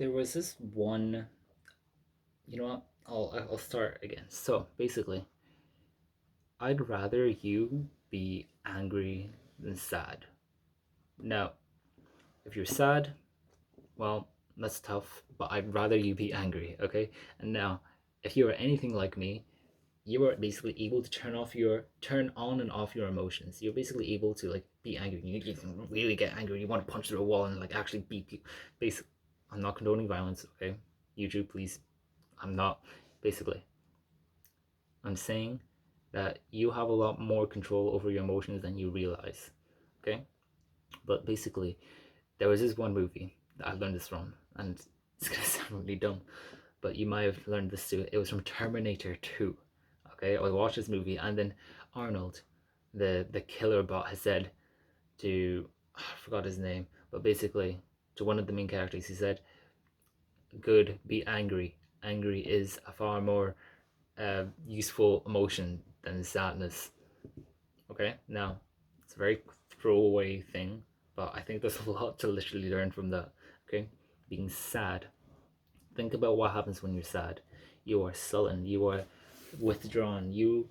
There was this one. You know what? I'll start again. So basically, I'd rather you be angry than sad. Now, if you're sad, well, that's tough, but I'd rather you be angry, okay? And now, if you are anything like me, you are basically able to turn on and off your emotions. You're basically able to like be angry. You can really get angry. You want to punch through a wall and like actually beat people. Basically, I'm not condoning violence, okay? YouTube, please. I'm not. Basically, I'm saying that you have a lot more control over your emotions than you realize, okay? But basically, there was this one movie that I learned this from, and it's gonna sound really dumb, but you might have learned this too. It was from Terminator 2. Okay, I watched this movie, and then Arnold, the killer bot, has said to I forgot his name, but basically to one of the main characters, he said, "Good, be angry. Angry is a far more useful emotion than sadness." Okay, now it's a very throwaway thing, but I think there's a lot to literally learn from that. Okay, being sad. Think about what happens when you're sad. You are sullen. You are withdrawn. You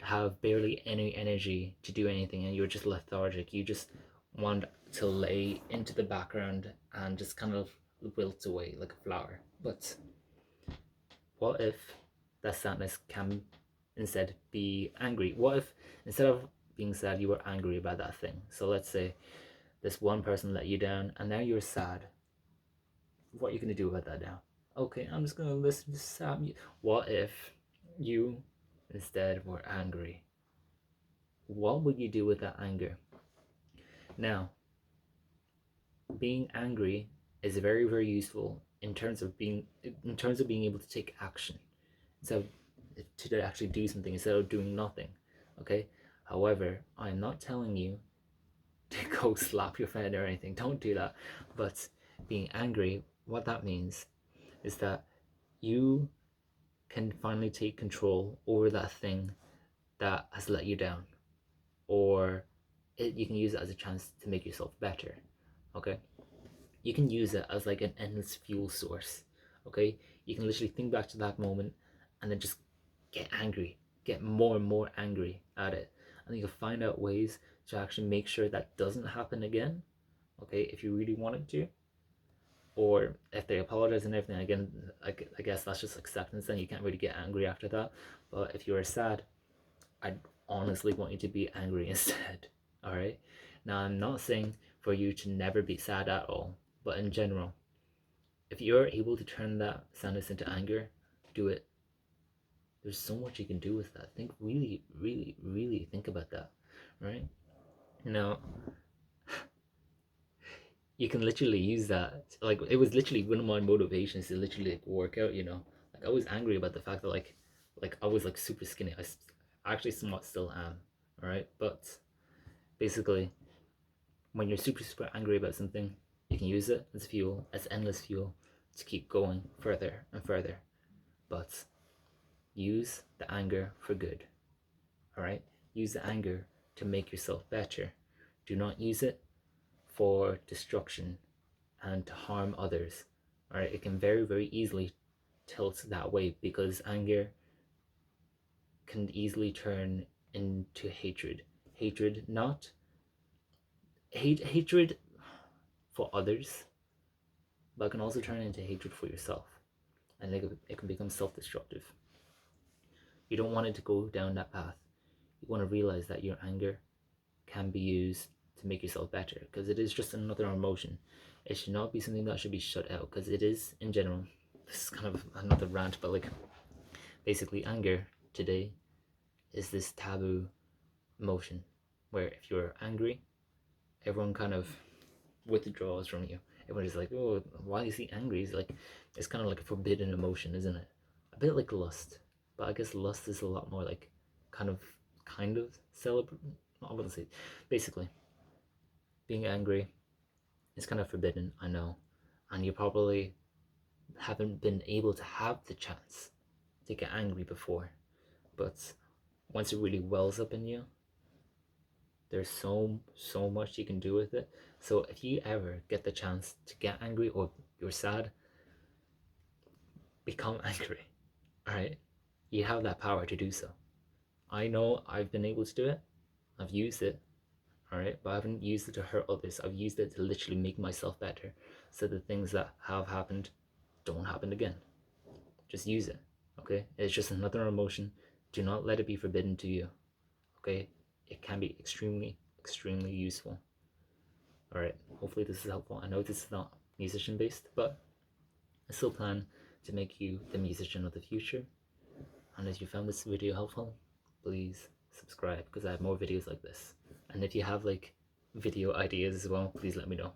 have barely any energy to do anything, and you're just lethargic. You just want to lay into the background and just kind of wilt away like a flower. But what if that sadness can instead be angry? What if instead of being sad, you were angry about that thing? So let's say this one person let you down, and now you're sad. What are you gonna do about that now? Okay, I'm just gonna listen to sad music. What if you instead were angry? What would you do with that anger? Now, being angry is very, very useful in terms of being able to take action. So to actually do something instead of doing nothing. Okay? However, I'm not telling you to go slap your friend or anything. Don't do that. But being angry, what that means is that you can finally take control over that thing that has let you down, or you can use it as a chance to make yourself better. Okay, you can use it as like an endless fuel source. Okay, you can literally think back to that moment and then just get angry, get more and more angry at it, and you can find out ways to actually make sure that doesn't happen again. Okay, if you really wanted to, or if they apologize and everything again, I guess that's just acceptance. Then you can't really get angry after that. But if you are sad, I honestly want you to be angry instead. All right. Now, I'm not saying for you to never be sad at all, but in general, if you're able to turn that sadness into anger, do it. There's so much you can do with that. Think really, really, really think about that, right? Now, you can literally use that. Like, it was literally one of my motivations to literally like work out. Like I was angry about the fact that like I was like super skinny. I actually somewhat still am. All right, but basically when you're super super angry about something, you can use it as fuel, as endless fuel, to keep going further and further. But use the anger for good. All right, use the anger to make yourself better. Do not use it for destruction and to harm others. All right, it can very very easily tilt that way because anger can easily turn into hatred. Hatred, not hatred for others, but it can also turn into hatred for yourself, and it can become self-destructive. You don't want it to go down that path. You want to realize that your anger can be used to make yourself better, because it is just another emotion. It should not be something that should be shut out, because it is in general. This is kind of another rant, but like basically anger today is this taboo emotion where if you're angry, everyone kind of withdraws from you. Everyone is like, oh, why is he angry? He's like, it's kind of like a forbidden emotion, isn't it? A bit like lust, but I guess lust is a lot more like kind of celebrate. I wouldn't say. Basically, being angry is kind of forbidden. I know, and you probably haven't been able to have the chance to get angry before, but once it really wells up in you, there's so much you can do with it. So if you ever get the chance to get angry or you're sad, become angry. All right, you have that power to do so. I know I've been able to do it. I've used it. All right, but I haven't used it to hurt others. I've used it to literally make myself better, so the things that have happened don't happen again. Just use it. Okay, it's just another emotion. Do not let it be forbidden to you. Okay, it can be extremely useful. All right, hopefully this is helpful. I know this is not musician based, but I still plan to make you the musician of the future. And if you found this video helpful, please subscribe because I have more videos like this. And if you have like video ideas as well, please let me know.